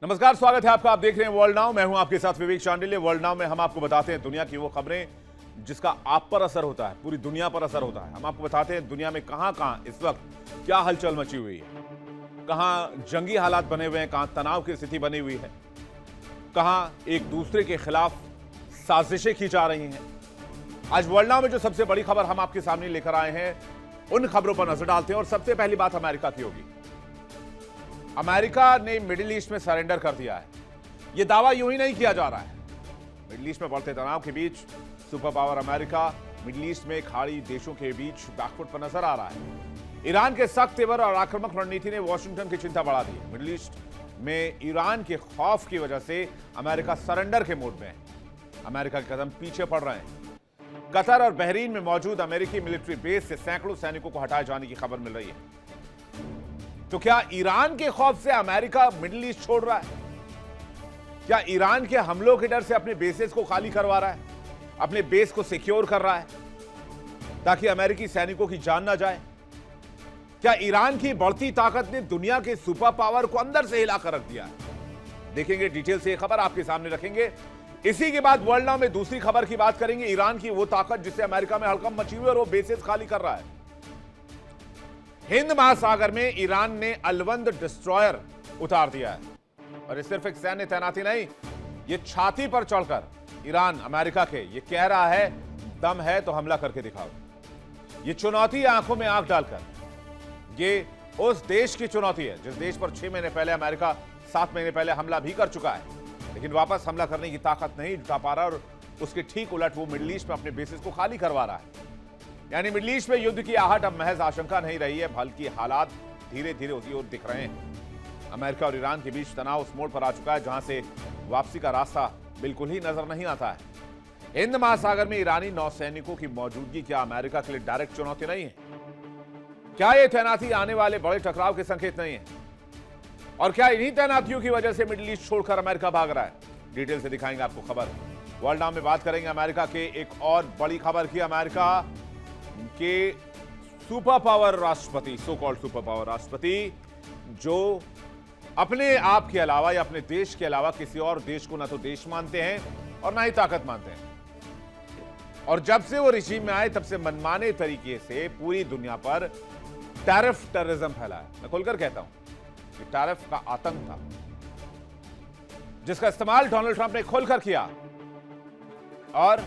नमस्कार, स्वागत है आपका। आप देख रहे हैं वर्ल्ड नाउ। मैं हूं आपके साथ विवेक चांडिल्य। वर्ल्ड नाउ में हम आपको बताते हैं दुनिया की वो खबरें जिसका आप पर असर होता है, पूरी दुनिया पर असर होता है। हम आपको बताते हैं दुनिया में कहां इस वक्त क्या हलचल मची हुई है, कहां जंगी हालात बने हुए हैं, कहां तनाव की स्थिति बनी हुई है, कहां एक दूसरे के खिलाफ साजिशें की जा रही हैं। आज वर्ल्ड नाउ में जो सबसे बड़ी खबर हम आपके सामने लेकर आए हैं, उन खबरों पर नजर डालते हैं। और सबसे पहली बात अमेरिका की होगी। अमेरिका ने मिडिल ईस्ट में सरेंडर कर दिया है। यह दावा यूं ही नहीं किया जा रहा है। मिडिल ईस्ट में बढ़ते तनाव के बीच super power America middle east में खाड़ी देशों के बीच बैकफुट पर नजर आ रहा है। ईरान के सख्त तेवर और आक्रामक रणनीति ने वॉशिंगटन की चिंता बढ़ा दी है। मिडिल ईस्ट में ईरान के खौफ की वजह से अमेरिका सरेंडर के मोड में है। अमेरिका के कदम पीछे पड़ रहे हैं। कतर और बहरीन में मौजूद अमेरिकी मिलिट्री बेस से सैकड़ों सैनिकों को हटाए जाने की खबर मिल रही है। तो क्या ईरान के खौफ से अमेरिका मिडिल ईस्ट छोड़ रहा है? क्या ईरान के हमलों के डर से अपने बेसेस को खाली करवा रहा है, अपने बेस को सिक्योर कर रहा है ताकि अमेरिकी सैनिकों की जान ना जाए? क्या ईरान की बढ़ती ताकत ने दुनिया के सुपर पावर को अंदर से हिलाकर रख दिया है? देखेंगे डिटेल से, यह खबर आपके सामने रखेंगे। इसी के बाद वर्ल्ड नाउ में दूसरी खबर की बात करेंगे। ईरान की वो ताकत जिससे अमेरिका में हड़कंप मची हुई है और वो बेसेस खाली कर रहा है। हिंद महासागर में ईरान ने अलवंद डिस्ट्रॉयर उतार दिया है। और ये सिर्फ एक सैन्य तैनाती नहीं, ये छाती पर चढ़कर ईरान अमेरिका के ये कह रहा है, दम है तो हमला करके दिखाओ। ये चुनौती आंखों में आंख डालकर, ये उस देश की चुनौती है जिस देश पर 6 महीने पहले अमेरिका 7 महीने पहले हमला भी कर चुका है, लेकिन वापस हमला करने की ताकत नहीं जुटा पा रहा। और उसके ठीक उलट वो मिडिल ईस्ट में अपने बेसिस को खाली करवा रहा है। यानी मिडिल ईस्ट में युद्ध की आहट अब महज आशंका नहीं रही है, बल्कि हालात धीरे धीरे उसी ओर दिख रहे हैं। अमेरिका और ईरान के बीच तनाव उस मोड़ पर आ चुका है जहां से वापसी का रास्ता बिल्कुल ही नजर नहीं आता है। हिंद महासागर में ईरानी नौसैनिकों की मौजूदगी क्या अमेरिका के लिए डायरेक्ट चुनौती नहीं है? क्या यह तैनाती आने वाले बड़े टकराव के संकेत नहीं है? और क्या इन्हीं तैनातियों की वजह से मिडिल ईस्ट छोड़कर अमेरिका भाग रहा है? डिटेल से दिखाएंगे आपको खबर। वर्ल्ड नाउ में बात करेंगे अमेरिका के एक और बड़ी खबर की। अमेरिका के सुपर पावर राष्ट्रपति, सो कॉल्ड सुपर पावर राष्ट्रपति, जो अपने आप के अलावा या अपने देश के अलावा किसी और देश को ना तो देश मानते हैं और ना ही ताकत मानते हैं। और जब से वो रिजीम में आए तब से मनमाने तरीके से पूरी दुनिया पर टैरिफ टेररिज्म फैला है। मैं खुलकर कहता हूं कि टैरिफ का आतंक था जिसका इस्तेमाल डोनाल्ड ट्रंप ने खुलकर किया। और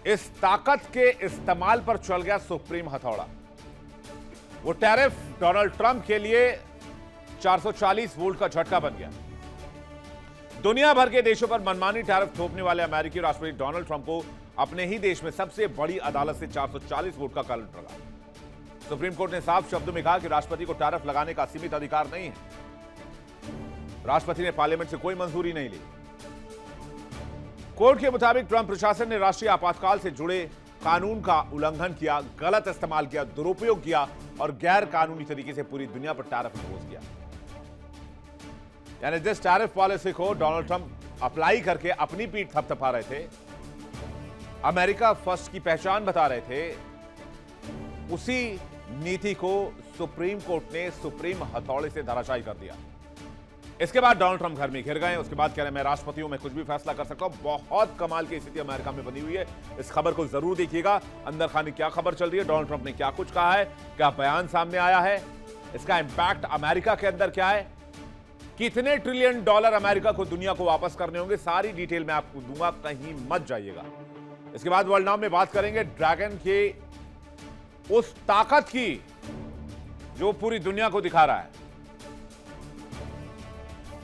इस ताकत के इस्तेमाल पर चल गया सुप्रीम हथौड़ा। वो टैरिफ डोनाल्ड ट्रंप के लिए 440 वोल्ट का झटका बन गया। दुनिया भर के देशों पर मनमानी टैरिफ थोपने वाले अमेरिकी राष्ट्रपति डोनाल्ड ट्रंप को अपने ही देश में सबसे बड़ी अदालत से 440 वोल्ट का करंट लगा। सुप्रीम कोर्ट ने साफ शब्दों में कहा कि राष्ट्रपति को टैरिफ लगाने का सीमित अधिकार नहीं है। राष्ट्रपति ने पार्लियामेंट से कोई मंजूरी नहीं ली। कोर्ट के मुताबिक ट्रंप प्रशासन ने राष्ट्रीय आपातकाल से जुड़े कानून का उल्लंघन किया, गलत इस्तेमाल किया, दुरुपयोग किया और गैर कानूनी तरीके से पूरी दुनिया पर टैरिफ इम्पोज किया। यानी जिस टैरिफ पॉलिसी को डोनाल्ड ट्रंप अप्लाई करके अपनी पीठ थपथपा रहे थे, अमेरिका फर्स्ट की पहचान बता रहे थे, उसी नीति को सुप्रीम कोर्ट ने सुप्रीम हथौड़े से धराशायी कर दिया। इसके बाद डोनाल्ड ट्रंप घर में घिर गए। उसके बाद कह रहे हैं मैं राष्ट्रपति हूं, मैं कुछ भी फैसला कर सकता हूं। बहुत कमाल की स्थिति अमेरिका में बनी हुई है। इस खबर को जरूर देखिएगा। अंदर खाने क्या खबर चल रही है, डोनाल्ड ट्रंप ने क्या कुछ कहा है, क्या बयान सामने आया है, इसका इंपैक्ट अमेरिका के अंदर क्या है, कितने ट्रिलियन डॉलर अमेरिका को दुनिया को वापस करने होंगे, सारी डिटेल मैं आपको दूंगा, कहीं मत जाइएगा। इसके बाद वर्ल्ड नाउ में बात करेंगे ड्रैगन के उस ताकत की जो पूरी दुनिया को दिखा रहा है।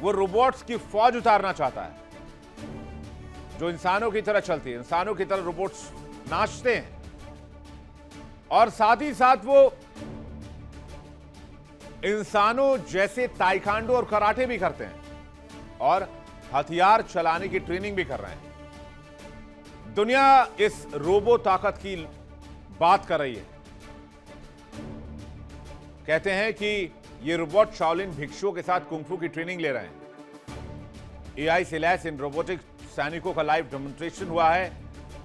वो रोबोट्स की फौज उतारना चाहता है जो इंसानों की तरह चलती है, इंसानों की तरह रोबोट्स नाचते हैं और साथ ही साथ वो इंसानों जैसे ताइक्वांडो और कराटे भी करते हैं और हथियार चलाने की ट्रेनिंग भी कर रहे हैं। दुनिया इस रोबो ताकत की बात कर रही है। कहते हैं कि ये रोबोट शाओलिन भिक्षुओं के साथ कुंग फू की ट्रेनिंग ले रहे हैं। एआई से लैस इन रोबोटिक सैनिकों का लाइव डेमोन्स्ट्रेशन हुआ है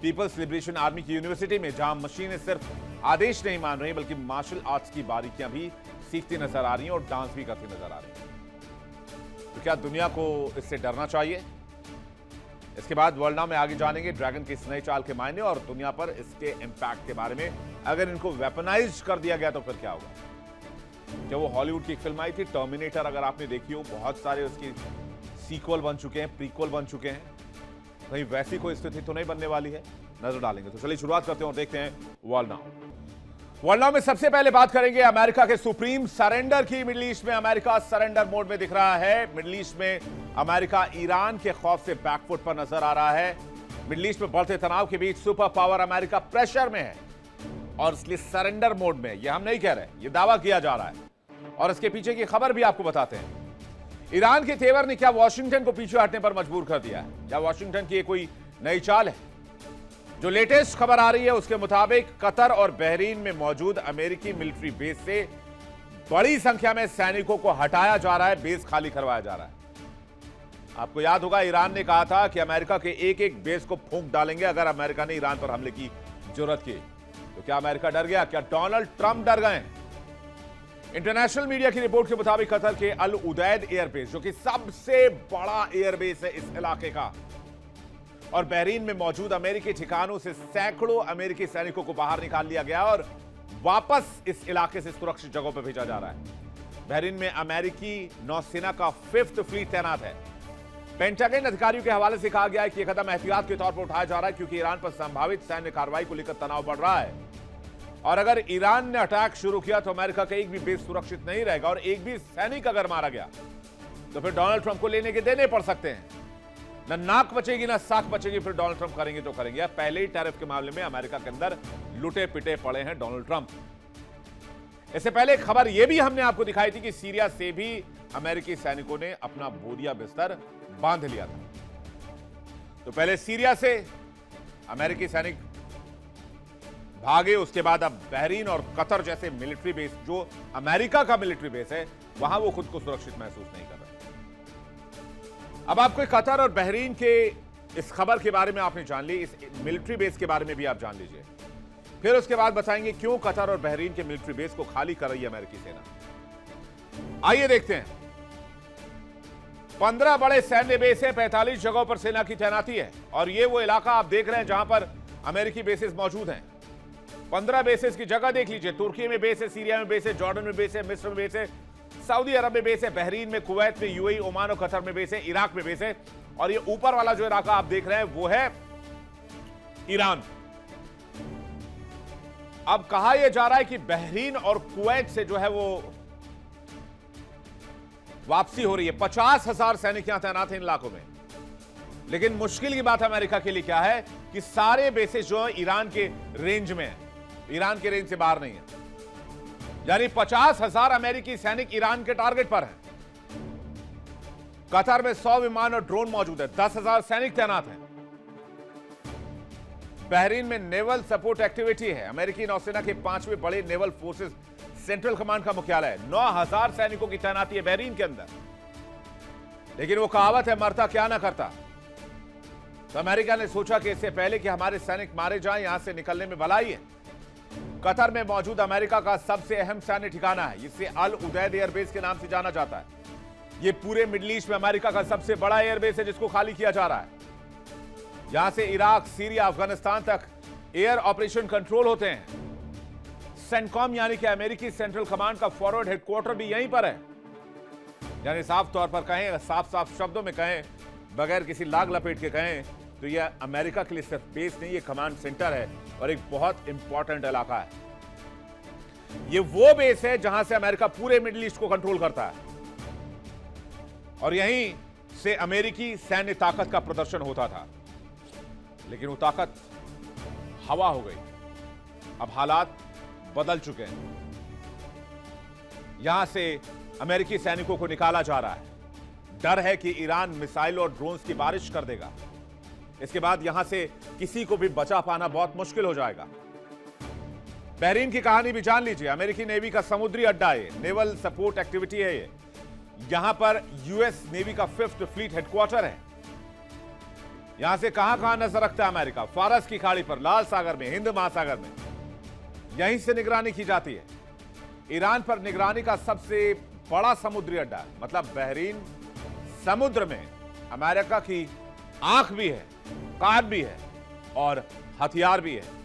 पीपल्स लिबरेशन आर्मी की यूनिवर्सिटी में, जहां मशीनें सिर्फ आदेश नहीं मान रही बल्कि मार्शल आर्ट्स की बारीकियां भी सीखती नजर आ रही हैं और डांस भी करती नजर आ रही हैं। क्या दुनिया को इससे डरना चाहिए? इसके बाद वर्ल्ड नाउ में आगे जानेंगे ड्रैगन की इस नई चाल के मायने और दुनिया पर इसके इंपैक्ट के बारे में। अगर इनको वेपनाइज कर दिया गया तो फिर क्या होगा? क्या वो हॉलीवुड की एक फिल्म आई थी टर्मिनेटर, अगर आपने देखी हो, बहुत सारे उसकी सीक्वल बन चुके हैं, प्रीक्वल बन चुके हैं, कहीं वैसी कोई स्थिति तो नहीं बनने वाली है? नजर डालेंगे। तो चलिए शुरुआत करते हैं और देखते हैं वर्ल्ड नाउ। वर्ल्ड नाउ में सबसे पहले बात करेंगे अमेरिका के सुप्रीम सरेंडर की। मिडिल ईस्ट में अमेरिका सरेंडर मोड में दिख रहा है। मिडिल ईस्ट में अमेरिका ईरान के खौफ से बैकफुट पर नजर आ रहा है। मिडिल ईस्ट में बढ़ते तनाव के बीच सुपर पावर अमेरिका प्रेशर में है और इसलिए सरेंडर मोड में। यह हम नहीं कह रहे, यह दावा किया जा रहा है और इसके पीछे की खबर भी आपको बताते हैं। ईरान के तेवर ने क्या वॉशिंगटन को पीछे हटने पर मजबूर कर दिया है? क्या वॉशिंगटन की कोई नई चाल है? जो लेटेस्ट खबर आ रही है उसके मुताबिक कतर और बहरीन में मौजूद अमेरिकी मिलिट्री बेस से बड़ी संख्या में सैनिकों को हटाया जा रहा है, बेस खाली करवाया जा रहा है। आपको याद होगा ईरान ने कहा था कि अमेरिका के एक एक बेस को फूंक डालेंगे अगर अमेरिका ने ईरान पर हमले की जुर्रत की। तो क्या अमेरिका डर गया? क्या डोनाल्ड ट्रंप डर गए? इंटरनेशनल मीडिया की रिपोर्ट के मुताबिक कतर के अल उदैद एयरबेस, जो कि सबसे बड़ा एयरबेस है इस इलाके का, और बहरीन में मौजूद अमेरिकी ठिकानों से सैकड़ों अमेरिकी सैनिकों को बाहर निकाल लिया गया और वापस इस इलाके से सुरक्षित जगहों पर भेजा जा रहा है। बहरीन में अमेरिकी नौसेना का 5th फ्लीट तैनात है। पेंटागन अधिकारियों के हवाले से कहा गया है कि यह कदम एहतियात के तौर पर उठाया जा रहा है क्योंकि ईरान पर संभावित सैन्य कार्रवाई को लेकर तनाव बढ़ रहा है और अगर ईरान ने अटैक शुरू किया तो अमेरिका का एक भी बेस सुरक्षित नहीं रहेगा और एक भी सैनिक अगर मारा गया तो फिर डोनाल्ड ट्रंप को लेने के देने पड़ सकते हैं। न नाक बचेगी ना साख बचेगी, फिर डोनाल्ड ट्रंप करेंगे तो करेंगे। पहले ही टैरिफ के मामले में अमेरिका के अंदर लुटे पिटे पड़े हैं डोनाल्ड ट्रंप। इससे पहले खबर यह भी हमने आपको दिखाई थी कि सीरिया से भी अमेरिकी सैनिकों ने अपना बोरिया बिस्तर बांध लिया था। तो पहले सीरिया से अमेरिकी सैनिक भागे, उसके बाद अब बहरीन और कतर जैसे मिलिट्री बेस, जो अमेरिका का मिलिट्री बेस है, वहां वो खुद को सुरक्षित महसूस नहीं कर रहे। अब आपको कतर और बहरीन के इस खबर के बारे में आपने जान ली, इस मिलिट्री बेस के बारे में भी आप जान लीजिए। फिर उसके बाद बताएंगे क्यों कतर और बहरीन के मिलिट्री बेस को खाली कर रही है अमेरिकी सेना। आइए देखते हैं। 15 बड़े सैन्य बेस है, 45 जगहों पर सेना की तैनाती है और ये वो इलाका आप देख रहे हैं जहां पर अमेरिकी बेसेस मौजूद हैं। 15 बेसेस की जगह देख लीजिए। तुर्की में बेस है, सीरिया में बेस है, जॉर्डन में बेस है, मिस्र में बेस है, सऊदी अरब में बेस है, बहरीन में, कुवैत में, यूएई, ओमान और कतर में बेस है, इराक में बेस है और ये ऊपर वाला जो इलाका आप देख रहे हैं वो है ईरान। अब कहा यह जा रहा है कि बहरीन और कुवैत से जो है वो वापसी हो रही है। 50,000 सैनिक यहां तैनात हैं इन इलाकों में। लेकिन मुश्किल की बात अमेरिका के लिए क्या है कि सारे बेसेस जो है ईरान के रेंज में है, ईरान के रेंज से बाहर नहीं है। यानी 50,000 अमेरिकी सैनिक ईरान के टारगेट पर हैं। कतर में 100 विमान और ड्रोन मौजूद है, 10,000 सैनिक तैनात हैं। बहरीन में नेवल सपोर्ट एक्टिविटी है। अमेरिकी नौसेना के 5वें बड़े नेवल फोर्सेस सेंट्रल कमांड का मुख्यालय है। 9,000 सैनिकों की तैनाती है बहरीन के अंदर। लेकिन वो कहावत है, मरता क्या ना करता। तो अमेरिका ने सोचा कि इससे पहले कि हमारे सैनिक मारे जाएं, यहां से निकलने में भलाई है। कतर में मौजूद अमेरिका का सबसे अहम सैन्य ठिकाना है, जिसे अल उदैद एयरबेस के नाम से जाना जाता है। यह पूरे मिडिल ईस्ट में अमेरिका का सबसे बड़ा एयरबेस है जिसको खाली किया जा रहा है। यहां से इराक, सीरिया, अफगानिस्तान तक एयर ऑपरेशन कंट्रोल होते हैं। सेंटकॉम यानी कि अमेरिकी सेंट्रल कमांड का फॉरवर्ड हेडक्वार्टर भी यहीं पर है। यानी साफ तौर पर कहें, साफ शब्दों में कहें, बगैर किसी लाग लपेट के कहें तो यह अमेरिका के लिए सिर्फ बेस नहीं, यह कमांड सेंटर है और एक बहुत इंपॉर्टेंट इलाका है। यह वो बेस है जहां से अमेरिका पूरे मिडिल ईस्ट को कंट्रोल करता है और यहीं से अमेरिकी सैन्य ताकत का प्रदर्शन होता था। लेकिन वो ताकत हवा हो गई। अब हालात बदल चुके हैं। यहां से अमेरिकी सैनिकों को निकाला जा रहा है। डर है कि ईरान मिसाइल और ड्रोन्स की बारिश कर देगा। इसके बाद यहां से किसी को भी बचा पाना बहुत मुश्किल हो जाएगा। बहरीन की कहानी भी जान लीजिए। अमेरिकी नेवी का समुद्री अड्डा है, नेवल सपोर्ट एक्टिविटी है ये। यहां पर यूएस नेवी का 5th फ्लीट हेडक्वार्टर है। यहां से कहां नजर रखता है अमेरिका? फारस की खाड़ी पर, लाल सागर में, हिंद महासागर में, यहीं से निगरानी की जाती है। ईरान पर निगरानी का सबसे बड़ा समुद्री अड्डा, मतलब बहरीन समुद्र में अमेरिका की आंख भी है, कान भी है और हथियार भी है।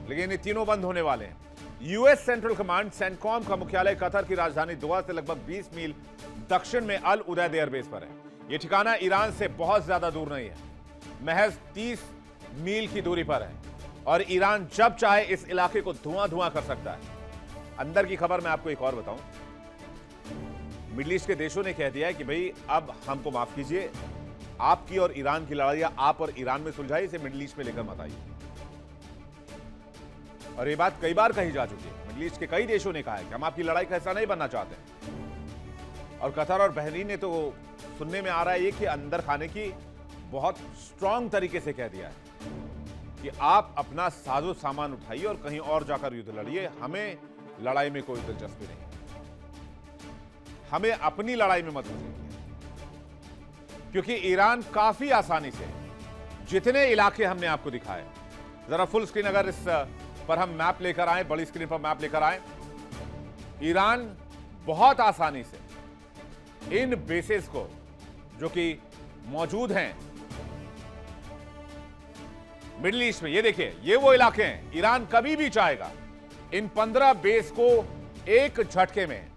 लेकिन ये तीनों बंद होने वाले हैं। यूएस सेंट्रल कमांड सेंटकॉम का मुख्यालय कतर की राजधानी दोहा से लगभग 20 मील दक्षिण में अल उदैद एयरबेस पर है। यह ठिकाना ईरान से बहुत ज्यादा दूर नहीं है, महज 30 मील की दूरी पर है और ईरान जब चाहे इस इलाके को धुआं धुआं कर सकता है। अंदर की खबर मैं आपको एक और बताऊं, मिडिल ईस्ट के देशों ने कह दिया है कि भाई अब हमको माफ कीजिए, आपकी और ईरान की लड़ाई आप और ईरान में सुलझाई, इसे मिडिल ईस्ट में लेकर मत आइए। और ये बात कई बार कही जा चुकी है। मिडिल ईस्ट के कई देशों ने कहा है कि हम आपकी लड़ाई का हिस्सा नहीं बनना चाहते। और कतर और बहरीन ने तो सुनने में आ रहा है ये कि अंदर खाने की बहुत स्ट्रांग तरीके से कह दिया है कि आप अपना साजो सामान उठाइए और कहीं और जाकर युद्ध लड़िए, हमें लड़ाई में कोई दिलचस्पी नहीं, हमें अपनी लड़ाई में मत घुसिए। क्योंकि ईरान काफी आसानी से जितने इलाके हमने आपको दिखाए, जरा फुल स्क्रीन अगर इस पर हम मैप लेकर आए, बड़ी स्क्रीन पर मैप लेकर आए, ईरान बहुत आसानी से इन बेसेस को जो कि मौजूद हैं मिडिल ईस्ट में, ये देखिए ये वो इलाके हैं, ईरान कभी भी चाहेगा इन 15 बेस को एक झटके में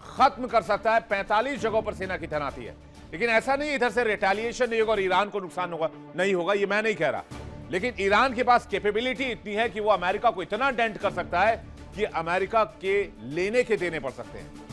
खत्म कर सकता है। 45 जगहों पर सेना की तैनाती है। लेकिन ऐसा नहीं इधर से रिटेलिएशन नहीं होगा और ईरान को नुकसान होगा, नहीं होगा, ये मैं नहीं कह रहा। लेकिन ईरान के पास कैपेबिलिटी इतनी है कि वो अमेरिका को इतना डेंट कर सकता है कि अमेरिका के लेने के देने पड़ सकते हैं।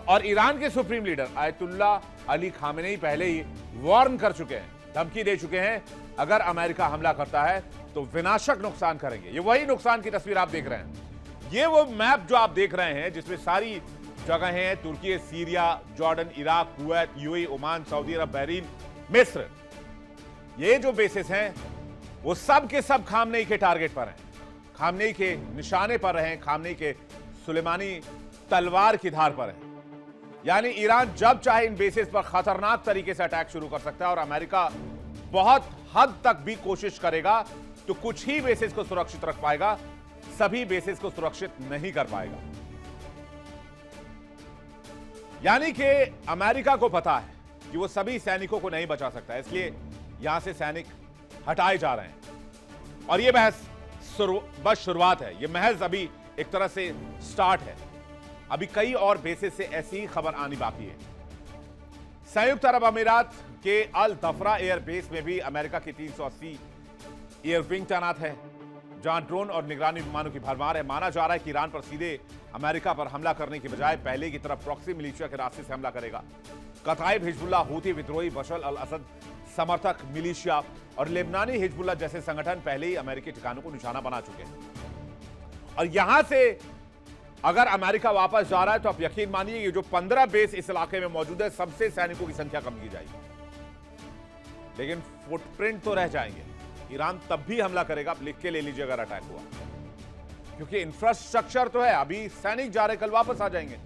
और ईरान के supreme leader Ayatollah Ali Khamenei पहले ही वार्न कर चुके हैं, धमकी दे चुके हैं, अगर अमेरिका हमला करता है तो विनाशक नुकसान करेंगे। ये वही नुकसान की तस्वीर आप देख रहे हैं। ये वो मैप जो आप देख रहे हैं जिसमें सारी जगहें हैं, तुर्की, Syria, Jordan, Iraq, Kuwait, UAE, Oman, Saudi Arab, Bahrain, मिस्र। ये जो बेसिस हैं वो सब के सब खामनेई के टारगेट पर हैं, खामनेई के निशाने पर रहे, खामनेई के सुलेमानी तलवार की धार पर है। यानी ईरान जब चाहे इन बेसिस पर खतरनाक तरीके से अटैक शुरू कर सकता है और अमेरिका बहुत हद तक भी कोशिश करेगा तो कुछ ही बेसिस को सुरक्षित रख पाएगा, सभी बेसिस को सुरक्षित नहीं कर पाएगा। यानी कि अमेरिका को पता है कि वो सभी सैनिकों को नहीं बचा सकता, इसलिए यहां से सैनिक हटाए जा रहे हैं। और यह बहस बस शुरुआत है, यह महज अभी एक तरह से स्टार्ट है। अभी कई और बेसिस से ऐसी ही खबर आनी बाकी है। संयुक्त अरब अमीरात के अल दफरा एयरबेस में भी अमेरिका की 380 एयर विंग तैनात है, जहां ड्रोन और निगरानी विमानों की भरमार है। माना जा रहा है कि ईरान पर सीधे अमेरिका पर हमला करने की बजाय पहले की तरफ प्रॉक्सी मिलिशिया के रास्ते से हमला करेगा। कताइब, हिजबुल्लाह, हूती विद्रोही, बशर अल असद समर्थक मिलिशिया और लेबनानी हिजबुल्लाह जैसे संगठन पहले ही अमेरिकी ठिकानों को निशाना बना चुके हैं। और यहां से अगर अमेरिका वापस जा रहा है तो आप यकीन मानिए ये जो 15 बेस इस इलाके में मौजूद है, सबसे सैनिकों की संख्या कम की जाएगी, लेकिन फुटप्रिंट तो रह जाएंगे। ईरान तब भी हमला करेगा, आप लिख के ले लीजिए अगर अटैक हुआ, क्योंकि इंफ्रास्ट्रक्चर तो है। अभी सैनिक जा रहे, कल वापस आ जाएंगे,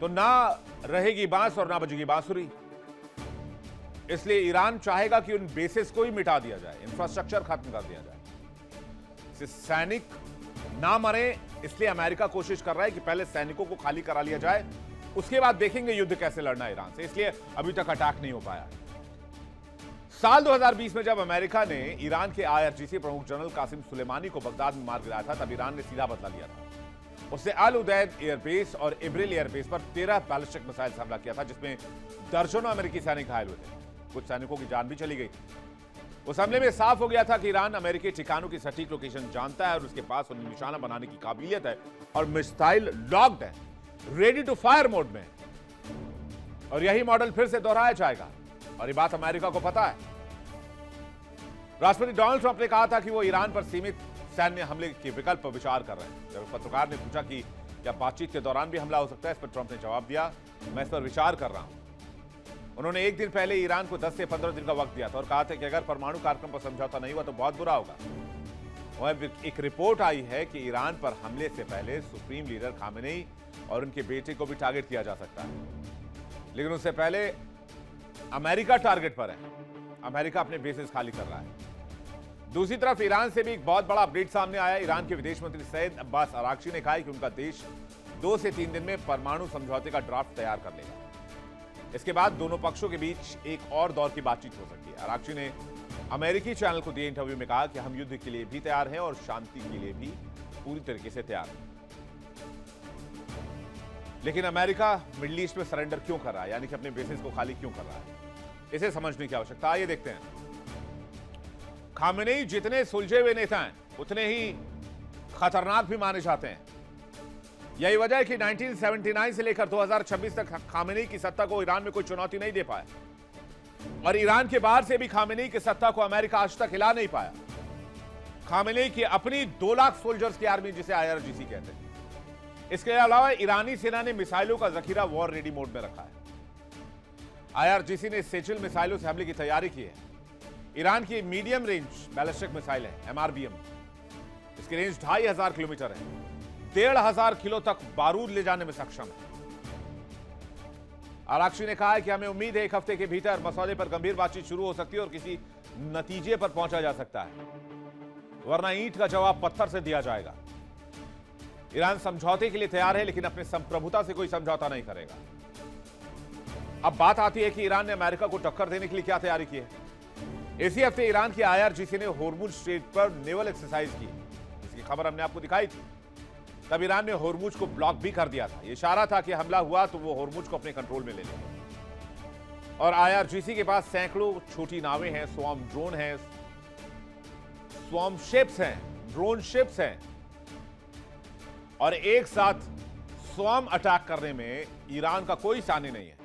तो ना रहेगी बांस और ना बजेगी बांसुरी। इसलिए ईरान चाहेगा कि उन बेसिस को ही मिटा दिया जाए, इंफ्रास्ट्रक्चर खत्म कर दिया जाए, सैनिक ना मरे। इसलिए अमेरिका कोशिश कर रहा है कि पहले सैनिकों को खाली करा लिया जाए, उसके बाद देखेंगे युद्ध कैसे लड़ना है ईरान से। इसलिए अभी तक अटैक नहीं हो पाया। साल 2020 में जब अमेरिका ने ईरान के IRGC प्रमुख जनरल कासिम सुलेमानी को बगदाद में मार गिराया था, तब ईरान ने सीधा बदला लिया था। उसने अल उदैद एयरबेस और इब्रिल एयरबेस पर 13 बैलिस्टिक मिसाइल से हमला किया था, जिसमें दर्जनों अमेरिकी सैनिक घायल हुए थे, कुछ सैनिकों की जान भी चली गई। उस हमले में साफ हो गया था कि ईरान अमेरिकी ठिकानों की सटीक लोकेशन जानता है और उसके पास उन्हें निशाना बनाने की काबिलियत है और मिसाइल लॉक्ड है, रेडी टू फायर मोड में। और यही मॉडल फिर से दोहराया जाएगा और ये बात अमेरिका को पता है। राष्ट्रपति डोनाल्ड ट्रंप ने कहा था कि वो ईरान पर सीमित सैन्य हमले के विकल्प पर विचार कर रहे हैं। जब पत्रकार ने पूछा कि क्या बातचीत के दौरान भी हमला हो सकता है, इस पर ट्रंप ने जवाब दिया, मैं इस पर विचार कर रहा हूं। उन्होंने एक दिन पहले ईरान को 10 से 15 दिन का वक्त दिया था और कहा था कि अगर परमाणु कार्यक्रम पर समझौता नहीं हुआ तो बहुत बुरा होगा। वह एक रिपोर्ट आई है कि ईरान पर हमले से पहले सुप्रीम लीडर खामेनेई और उनके बेटे को भी टारगेट किया जा सकता है, लेकिन उससे पहले अमेरिका टारगेट पर है। अमेरिका अपने बेसेस खाली कर रहा है। दूसरी तरफ ईरान से भी एक बहुत बड़ा अपडेट सामने आया। ईरान के विदेश मंत्री सैयद अब्बास अरागची ने कहा कि उनका देश 2 से 3 दिन में परमाणु समझौते का ड्राफ्ट तैयार कर लेगा। इसके बाद दोनों पक्षों के बीच एक और दौर की बातचीत हो सकती है। आराघची ने अमेरिकी चैनल को दिए इंटरव्यू में कहा कि हम युद्ध के लिए भी तैयार हैं और शांति के लिए भी पूरी तरीके से तैयार हैं। लेकिन अमेरिका मिडिल ईस्ट में सरेंडर क्यों कर रहा है, यानी कि अपने बेसिस को खाली क्यों कर रहा है, इसे समझने की आवश्यकता। आइए देखते हैं। खामेनेई जितने सुलझे हुए नेता हैं उतने ही खतरनाक भी माने जाते हैं। यही वजह है कि 1979 से लेकर 2026 तक खामेनेई की सत्ता को ईरान में कोई चुनौती नहीं दे पाया, और ईरान के बाहर से भी खामेनेई की सत्ता को अमेरिका आज तक हिला नहीं पाया। खामेनेई की अपनी 2 लाख सोल्जर्स की आर्मी, जिसे IRGC कहते हैं। इसके अलावा ईरानी सेना ने मिसाइलों का जखीरा वॉर रेडी मोड में रखा है। IRGC ने सेचिल मिसाइलों से हमले की तैयारी की है। ईरान की मीडियम रेंज बैलिस्टिक मिसाइल है MRBM। इसकी रेंज 2500 किलोमीटर है, 1500 किलो तक बारूद ले जाने में सक्षम है। आराघची ने कहा है कि हमें उम्मीद है 1 हफ्ते के भीतर मसौदे पर गंभीर बातचीत शुरू हो सकती है और किसी नतीजे पर पहुंचा जा सकता है, वरना ईंट का जवाब पत्थर से दिया जाएगा। ईरान समझौते के लिए तैयार है, लेकिन अपने संप्रभुता से कोई समझौता नहीं करेगा। अब बात आती है कि ईरान ने अमेरिका को टक्कर देने के लिए क्या तैयारी की है। इसी हफ्ते ईरान की IRGC ने होर्मुज स्ट्रेट पर नेवल एक्सरसाइज की, इसकी खबर हमने आपको दिखाई थी। तब ईरान ने होर्मुज को ब्लॉक भी कर दिया था। यह इशारा था कि हमला हुआ तो वो होर्मुज को अपने कंट्रोल में ले लेंगे। और IRGC के पास सैकड़ों छोटी नावें हैं, स्वॉर्म ड्रोन हैं, स्वॉर्म शिप्स हैं, ड्रोन शिप्स हैं, और एक साथ स्वॉर्म अटैक करने में ईरान का कोई सानी नहीं है।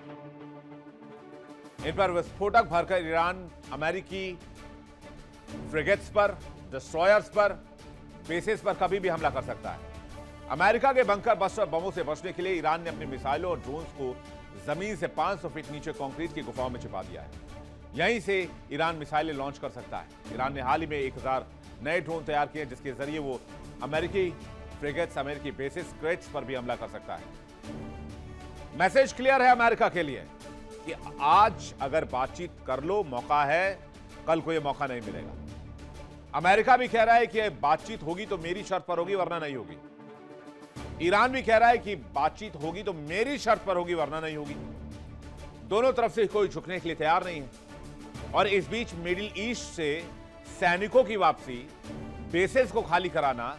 इन पर विस्फोटक भरकर ईरान अमेरिकी फ्रिगेट्स पर, डिस्ट्रॉयर्स पर, बेसिस पर कभी भी हमला कर सकता है। अमेरिका के बंकर बस्टर बमों से बचने के लिए ईरान ने अपने मिसाइलों और ड्रोन्स को जमीन से 500 फीट नीचे कंक्रीट की गुफाओं में छिपा दिया है। यहीं से ईरान मिसाइलें लॉन्च कर सकता है। ईरान ने हाल ही में 1000 नए ड्रोन तैयार किए, जिसके जरिए वो अमेरिकी फ्रिगेट्स, अमेरिकी बेसिस, क्रेट्स पर भी हमला कर सकता है। मैसेज क्लियर है अमेरिका के लिए कि आज अगर बातचीत कर लो, मौका है, कल को यह मौका नहीं मिलेगा। अमेरिका भी कह रहा है कि बातचीत होगी तो मेरी शर्त पर होगी, वरना नहीं होगी। ईरान भी कह रहा है कि बातचीत होगी तो मेरी शर्त पर होगी, वरना नहीं होगी। दोनों तरफ से कोई झुकने के लिए तैयार नहीं है। और इस बीच मिडिल ईस्ट से सैनिकों की वापसी, बेसेस को खाली कराना,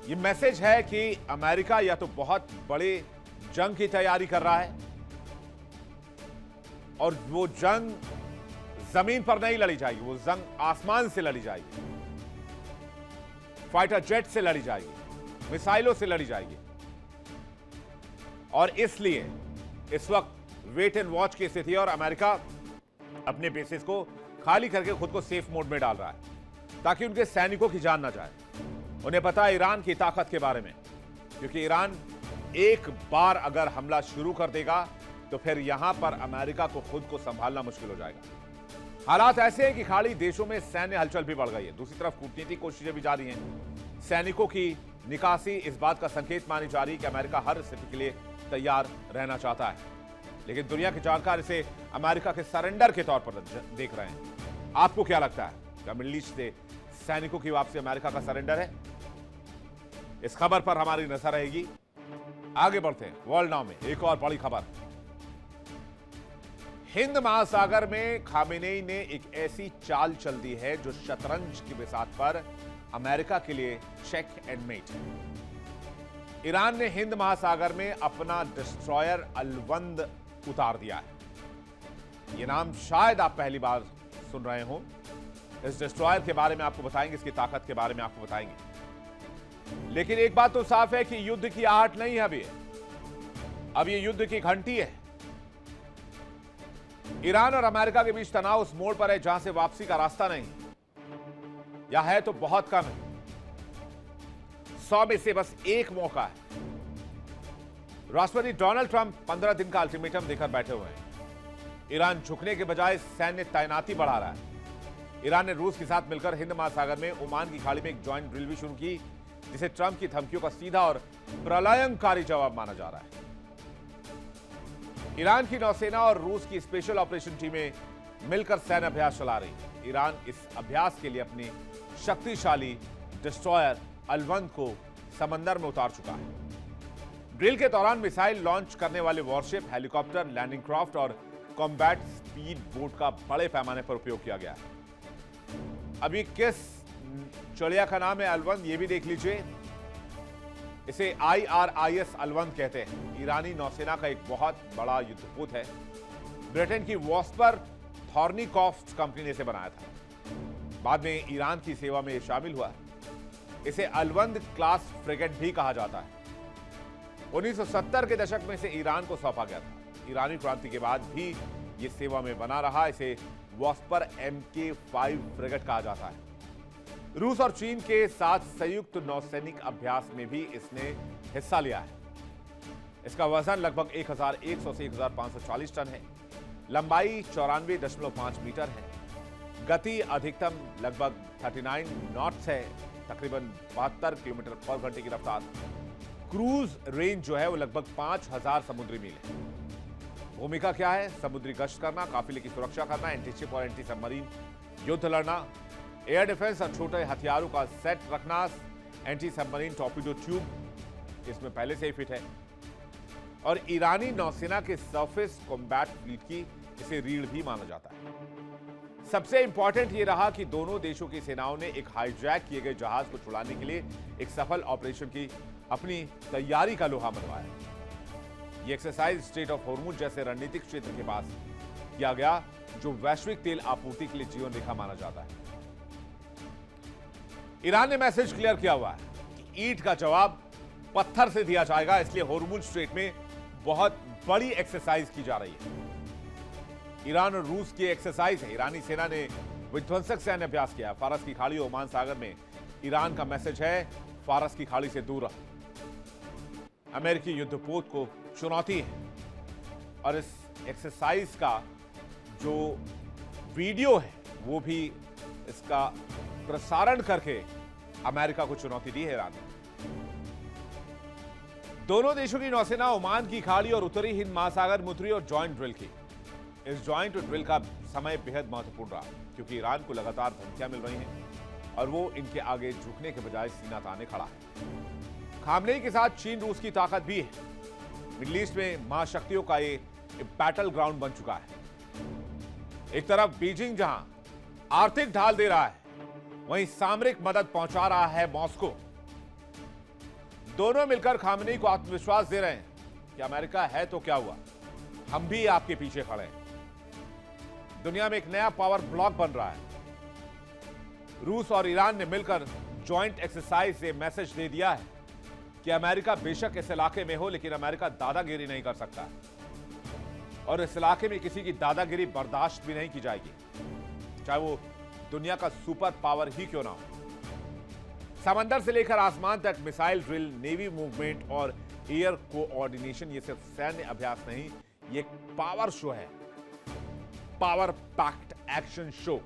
यह मैसेज है कि अमेरिका या तो बहुत बड़े जंग की तैयारी कर रहा है, और वो जंग जमीन पर नहीं लड़ी जाएगी, वो जंग आसमान से लड़ी जाएगी, फाइटर जेट से लड़ी जाएगी, मिसाइलों से लड़ी जाएगी। और इसलिए इस वक्त वेट एंड वॉच की स्थिति है, और अमेरिका अपने बेसिस को खाली करके खुद को सेफ मोड में डाल रहा है, ताकि उनके सैनिकों की जान ना जाए। उन्हें पता है ईरान की ताकत के बारे में, क्योंकि ईरान एक बार अगर हमला शुरू कर देगा तो फिर यहां पर अमेरिका को खुद को संभालना मुश्किल हो जाएगा। हालात ऐसे हैं कि खाड़ी देशों में सैन्य हलचल भी बढ़ गई है। दूसरी तरफ कूटनीतिक कोशिशें भी जारी हैं। सैनिकों की निकासी इस बात का संकेत मानी जा रही है कि अमेरिका हर स्थिति के लिए तैयार रहना चाहता है। लेकिन दुनिया के जानकार इसे अमेरिका के सरेंडर के तौर पर देख रहे हैं। आपको क्या लगता है, क्या मिडिल ईस्ट से सैनिकों की वापसी अमेरिका का सरेंडर है? इस खबर पर हमारी नजर रहेगी। आगे बढ़ते हैं वर्ल्ड नाउ में एक और बड़ी खबर। हिंद महासागर में खामेनेई ने एक ऐसी चाल चल दी है जो शतरंज की बिसात पर अमेरिका के लिए चेक एंड मेट। ईरान ने हिंद महासागर में अपना डिस्ट्रॉयर अलवंद उतार दिया है। यह नाम शायद आप पहली बार सुन रहे हो। इस डिस्ट्रॉयर के बारे में आपको बताएंगे, इसकी ताकत के बारे में आपको बताएंगे। लेकिन एक बात तो साफ है कि युद्ध की आहट नहीं है अभी, अब यह युद्ध की घंटी है। ईरान और अमेरिका के बीच तनाव उस मोड़ पर है जहां से वापसी का रास्ता नहीं, या है तो बहुत कम है। 100 में से बस एक मौका है। राष्ट्रपति डोनाल्ड ट्रंप 15 दिन का अल्टीमेटम देकर बैठे हुए हैं। ईरान झुकने के बजाय सैन्य तैनाती बढ़ा रहा है। ईरान ने रूस के साथ मिलकर हिंद महासागर में ओमान की खाड़ी में एक ज्वाइंट ड्रिल भी शुरू की, जिसे ट्रंप की धमकियों का सीधा और प्रलयंकारी जवाब माना जा रहा है। ईरान की नौसेना और रूस की स्पेशल ऑपरेशन टीमें मिलकर सैन्य अभ्यास चला रही है। ईरान इस अभ्यास के लिए अपनी शक्तिशाली डिस्ट्रॉयर अलवंद को समंदर में उतार चुका है। ड्रिल के दौरान मिसाइल लॉन्च करने वाले वॉरशिप, हेलीकॉप्टर, लैंडिंग क्राफ्ट और कॉम्बैट स्पीड बोट का बड़े पैमाने पर उपयोग किया गया है। अभी किस चिड़िया का नाम है अलवंद, ये भी देख लीजिए। इसे IRIS अलवंद कहते हैं। ईरानी नौसेना का एक बहुत बड़ा युद्धपोत है। ब्रिटेन की वॉस्पर थॉर्निकॉफ्ट कंपनी ने इसे बनाया था। बाद में ईरान की सेवा में शामिल हुआ। इसे अलवंद क्लास फ्रिगेट भी कहा जाता है। 1970 के दशक में इसे ईरान को सौंपा गया था। ईरानी क्रांति के बाद भी यह सेवा में बना रहा। इसे वॉस्पर MK5 फ्रिगेट कहा जाता है। रूस और चीन के साथ संयुक्त नौसैनिक अभ्यास में भी इसने हिस्सा लिया है। इसका वजन लगभग 1100 से 1540 टन है। लंबाई 94.5 मीटर है। गति अधिकतम लगभग 39 नॉट्स है, तकरीबन 72 किलोमीटर पर घंटे की रफ्तार। क्रूज रेंज जो है वो लगभग 5000 समुद्री मील है। भूमिका क्या है? समुद्री गश्त करना, काफिले की सुरक्षा करना, एंटी शिप और एंटी सबमरीन युद्ध लड़ना, एयर डिफेंस और छोटे हथियारों का सेट रखना, एंटी सबमरीन टॉर्पीडो ट्यूब इसमें पहले से ही फिट है। और ईरानी नौसेना के सरफेस कॉम्बैट फ्लीट की इसे रीढ़ भी माना जाता है। सबसे इंपॉर्टेंट यह रहा कि दोनों देशों की सेनाओं ने एक हाईजैक किए गए जहाज को छुड़ाने के लिए एक सफल ऑपरेशन की अपनी तैयारी का लोहा मनवाया। यह एक्सरसाइज स्ट्रेट ऑफ हॉर्मुज जैसे रणनीतिक क्षेत्र के पास किया गया, जो वैश्विक तेल आपूर्ति के लिए जीवन रेखा माना जाता है। ईरान ने मैसेज क्लियर किया हुआ है कि ईंट का जवाब पत्थर से दिया जाएगा, इसलिए हॉर्मुज स्ट्रेट में बहुत बड़ी एक्सरसाइज की जा रही है। ईरान और रूस की एक्सरसाइज है। ईरानी सेना ने विध्वंसक सैन्य अभ्यास किया। फारस की खाड़ी और ओमान सागर में ईरान का मैसेज है, फारस की खाड़ी से दूर रहो। अमेरिकी युद्धपोत को चुनौती है और इस एक्सरसाइज का जो वीडियो है वो भी इसका प्रसारण करके अमेरिका को चुनौती दी है ईरान ने। दोनों देशों की नौसेना ओमान की खाड़ी और उत्तरी हिंद महासागर में उतरी और जॉइंट ड्रिल की। इस जॉइंट ड्रिल का समय बेहद महत्वपूर्ण रहा, क्योंकि ईरान को लगातार धमकियां मिल रही हैं और वो इनके आगे झुकने के बजाय सीना ताने खड़ा है। खामनेई के साथ चीन रूस की ताकत भी है। मिडिल ईस्ट में महाशक्तियों का ये बैटल ग्राउंड बन चुका है। एक तरफ बीजिंग जहां आर्थिक ढाल दे रहा है, वहीं सामरिक मदद पहुंचा रहा है मॉस्को। दोनों मिलकर खामनेई को आत्मविश्वास दे रहे हैं कि अमेरिका है तो क्या हुआ, हम भी आपके पीछे खड़े हैं। दुनिया में एक नया पावर ब्लॉक बन रहा है। रूस और ईरान ने मिलकर जॉइंट एक्सरसाइज से मैसेज दे दिया है कि अमेरिका बेशक इस इलाके में हो, लेकिन अमेरिका दादागिरी नहीं कर सकता और इस इलाके में किसी की दादागिरी बर्दाश्त भी नहीं की जाएगी, चाहे वो दुनिया का सुपर पावर ही क्यों ना हो। समंदर से लेकर आसमान तक मिसाइल ड्रिल, नेवी मूवमेंट और एयर कोऑर्डिनेशन, ये सिर्फ सैन्य अभ्यास नहीं, ये एक पावर शो है, पावर पैक्ड एक्शन शो,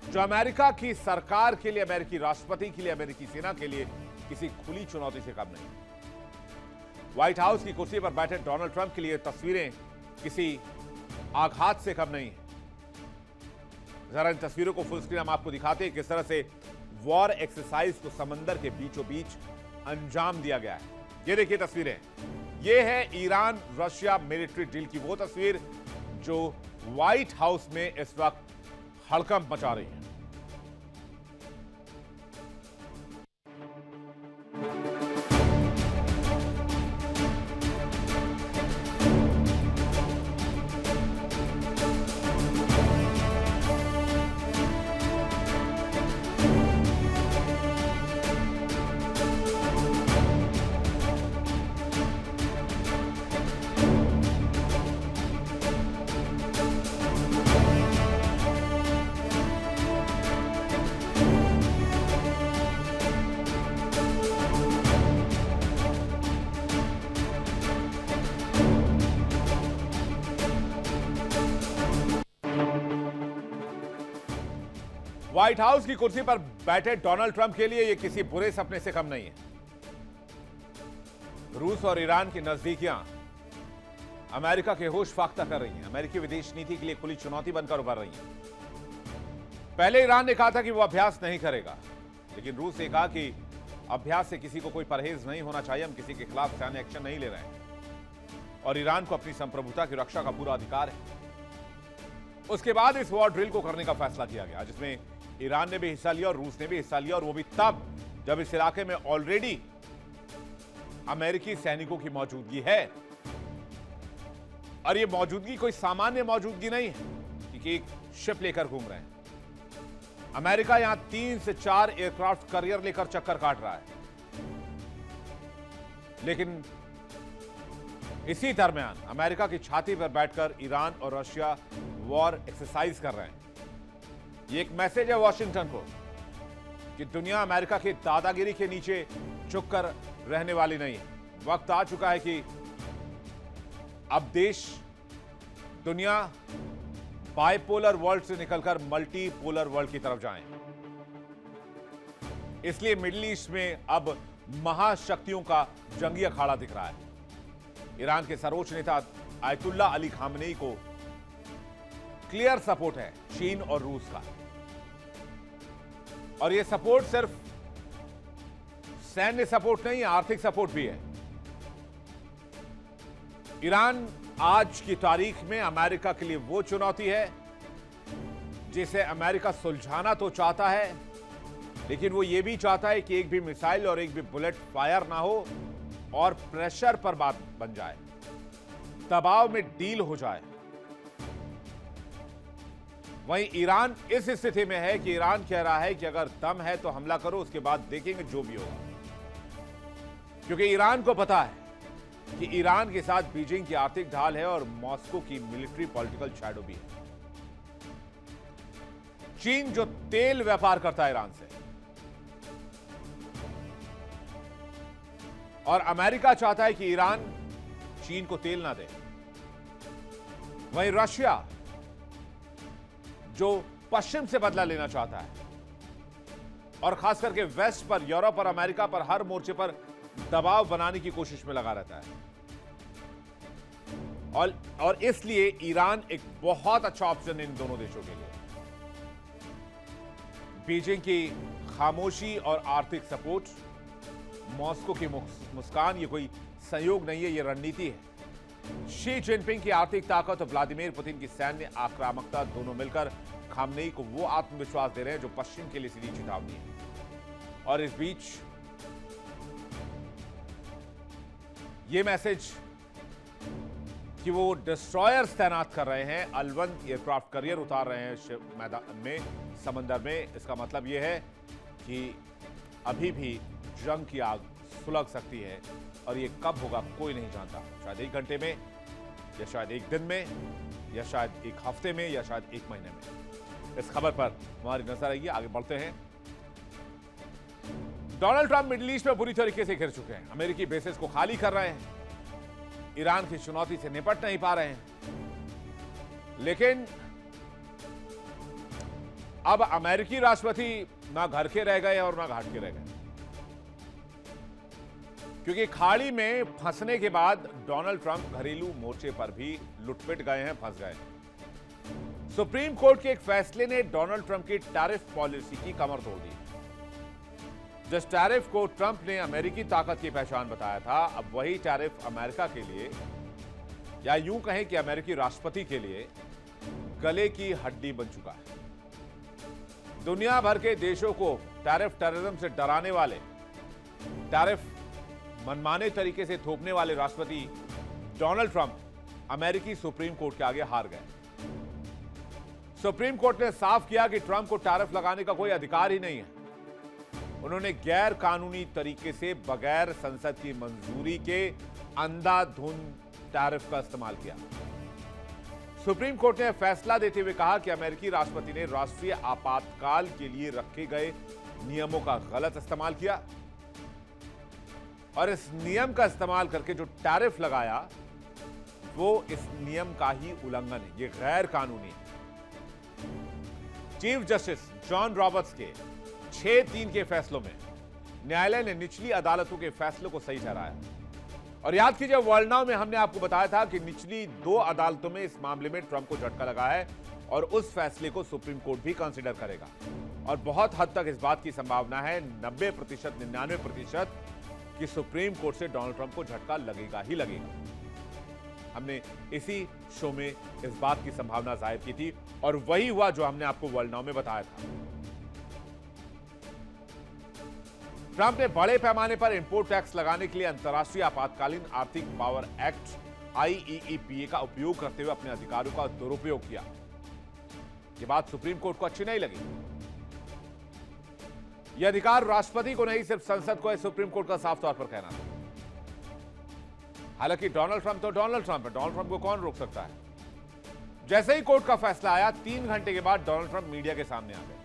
जो अमेरिका की सरकार के लिए, अमेरिकी राष्ट्रपति के लिए, अमेरिकी सेना के लिए किसी खुली चुनौती से कम नहीं। व्हाइट हाउस की कुर्सी पर बैठे डोनाल्ड ट्रंप के लिए तस्वीरें किसी आघात से कम नहीं है। जरा इन तस्वीरों को फुल स्क्रीन हम आपको दिखाते हैं, किस तरह से वॉर एक्सरसाइज को समंदर के बीचों बीच अंजाम दिया गया है। ये देखिए तस्वीरें, ये है ईरान रशिया मिलिट्री डील की वो तस्वीर जो व्हाइट हाउस में इस वक्त हड़कंप मचा रही है। व्हाइट हाउस की कुर्सी पर बैठे डोनाल्ड ट्रंप के लिए यह किसी बुरे सपने से कम नहीं है। रूस और ईरान की नजदीकियां अमेरिका के होश फाख्ता कर रही हैं, अमेरिकी विदेश नीति के लिए खुली चुनौती बनकर उभर रही हैं। पहले ईरान ने कहा था कि वो अभ्यास नहीं करेगा, लेकिन रूस ने कहा कि अभ्यास से किसी को कोई परहेज नहीं होना चाहिए, हम किसी के खिलाफ सैन्य एक्शन नहीं ले रहे हैं और ईरान को अपनी संप्रभुता की रक्षा का पूरा अधिकार है। उसके बाद इस वॉर ड्रिल को करने का फैसला किया गया, जिसमें ईरान ने भी हिस्सा लिया और रूस ने भी हिस्सा लिया, और वो भी तब जब इस इलाके में ऑलरेडी अमेरिकी सैनिकों की मौजूदगी है। और ये मौजूदगी कोई सामान्य मौजूदगी नहीं है कि एक शिप लेकर घूम रहे हैं। अमेरिका यहां 3 से 4 एयरक्राफ्ट कैरियर लेकर चक्कर काट रहा है। लेकिन इसी दरमियान अमेरिका की छाती पर बैठकर ईरान और रशिया वॉर एक्सरसाइज कर रहे हैं। ये एक मैसेज है वॉशिंगटन को कि दुनिया अमेरिका की दादागिरी के नीचे झुककर रहने वाली नहीं है। वक्त आ चुका है कि अब देश, दुनिया बाइपोलर वर्ल्ड से निकलकर मल्टीपोलर वर्ल्ड की तरफ जाएं। इसलिए मिडिल ईस्ट में अब महाशक्तियों का जंगी अखाड़ा दिख रहा है। ईरान के सर्वोच्च नेता आयतुल्ला अली खामनेई को क्लियर सपोर्ट है चीन और रूस का, और यह सपोर्ट सिर्फ सैन्य सपोर्ट नहीं है, आर्थिक सपोर्ट भी है। ईरान आज की तारीख में अमेरिका के लिए वो चुनौती है जिसे अमेरिका सुलझाना तो चाहता है, लेकिन वो ये भी चाहता है कि एक भी मिसाइल और एक भी बुलेट फायर ना हो और प्रेशर पर बात बन जाए, दबाव में डील हो जाए। वहीं ईरान इस स्थिति में है कि ईरान कह रहा है कि अगर दम है तो हमला करो, उसके बाद देखेंगे जो भी होगा। क्योंकि ईरान को पता है कि ईरान के साथ बीजिंग की आर्थिक ढाल है और मॉस्को की मिलिट्री पॉलिटिकल शैडो भी है। चीन जो तेल व्यापार करता है ईरान से, और अमेरिका चाहता है कि ईरान चीन को तेल ना दे। वहीं रशिया जो पश्चिम से बदला लेना चाहता है और खास करके वेस्ट पर, यूरोप और अमेरिका पर हर मोर्चे पर दबाव बनाने की कोशिश में लगा रहता है। और इसलिए ईरान एक बहुत अच्छा ऑप्शन है इन दोनों देशों के लिए। बीजिंग की खामोशी और आर्थिक सपोर्ट, मॉस्को की मुस्कान, ये कोई संयोग नहीं है, ये रणनीति है। शी जिनपिंग की आर्थिक ताकत और व्लादिमीर पुतिन की सैन्य आक्रामकता दोनों मिलकर खामनेई को वो आत्मविश्वास दे रहे हैं जो पश्चिम के लिए सीधी चेतावनी है। और इस बीच ये मैसेज कि वो डिस्ट्रॉयर्स तैनात कर रहे हैं, अलवंद एयरक्राफ्ट कैरियर उतार रहे हैं मैदान में, समंदर में, इसका मतलब यह है कि अभी भी जंग की आग सुलग सकती है। और ये कब होगा कोई नहीं जानता, शायद 1 घंटे में, या शायद 1 दिन में, या शायद 1 हफ्ते में, या शायद 1 महीने में। इस खबर पर हमारी नजर आएगी। आगे बढ़ते हैं। डोनाल्ड ट्रंप मिडिल ईस्ट में बुरी तरीके से घिर चुके हैं, अमेरिकी बेसेस को खाली कर रहे हैं, ईरान की चुनौती से निपट नहीं पा रहे हैं। लेकिन अब अमेरिकी राष्ट्रपति ना घर के रह गए और ना घाट के रह गए, क्योंकि खाड़ी में फंसने के बाद डोनाल्ड ट्रंप घरेलू मोर्चे पर भी लुटपिट गए हैं, फंस गए हैं। सुप्रीम कोर्ट के एक फैसले ने डोनाल्ड ट्रंप की टैरिफ पॉलिसी की कमर तोड़ दी। जिस टैरिफ को ट्रंप ने अमेरिकी ताकत की पहचान बताया था, अब वही टैरिफ अमेरिका के लिए, या यूं कहें कि अमेरिकी राष्ट्रपति के लिए, गले की हड्डी बन चुका है। दुनिया भर के देशों को टैरिफ टेररिज्म से डराने वाले, टैरिफ मनमाने तरीके से थोपने वाले राष्ट्रपति डोनाल्ड ट्रंप अमेरिकी सुप्रीम कोर्ट के आगे हार गए। सुप्रीम कोर्ट ने साफ किया कि ट्रंप को टैरिफ लगाने का कोई अधिकार ही नहीं है। उन्होंने गैर कानूनी तरीके से, बगैर संसद की मंजूरी के, अंधाधुंध टैरिफ का इस्तेमाल किया। सुप्रीम कोर्ट ने फैसला देते हुए कहा कि अमेरिकी राष्ट्रपति ने राष्ट्रीय आपातकाल के लिए रखे गए नियमों का गलत इस्तेमाल किया और इस नियम का इस्तेमाल करके जो टैरिफ लगाया वो इस नियम का ही उल्लंघन है, ये गैर कानूनी है। चीफ जस्टिस जॉन रॉबर्ट्स के 6-3 के फैसलों में न्यायालय ने निचली अदालतों के फैसलों को सही ठहराया। और याद कीजिए, वर्ल्ड नाउ में हमने आपको बताया था कि निचली 2 अदालतों में इस मामले में ट्रंप को झटका लगा है और उस फैसले को सुप्रीम कोर्ट भी कंसीडर करेगा। और बहुत हद तक इस बात की संभावना है 90%, 99% कि सुप्रीम कोर्ट से डोनाल्ड ट्रंप को झटका लगेगा ही लगेगा। हमने इसी शो में इस बात की संभावना जाहिर की थी और वही हुआ जो हमने आपको वर्ल्ड नाउ में बताया था। ट्रंप ने बड़े पैमाने पर इंपोर्ट टैक्स लगाने के लिए अंतर्राष्ट्रीय आपातकालीन आर्थिक पावर एक्ट IEEPA का उपयोग करते हुए अपने अधिकारों का दुरुपयोग किया। यह बात सुप्रीम कोर्ट को अच्छी नहीं लगी। यह अधिकार राष्ट्रपति को नहीं, सिर्फ संसद को है, सुप्रीम कोर्ट का साफ तौर पर कहना था। हालांकि डोनाल्ड ट्रंप तो डोनाल्ड ट्रंप है, डोनाल्ड ट्रंप को कौन रोक सकता है। जैसे ही कोर्ट का फैसला आया, 3 घंटे के बाद डोनाल्ड ट्रंप मीडिया के सामने आ गए।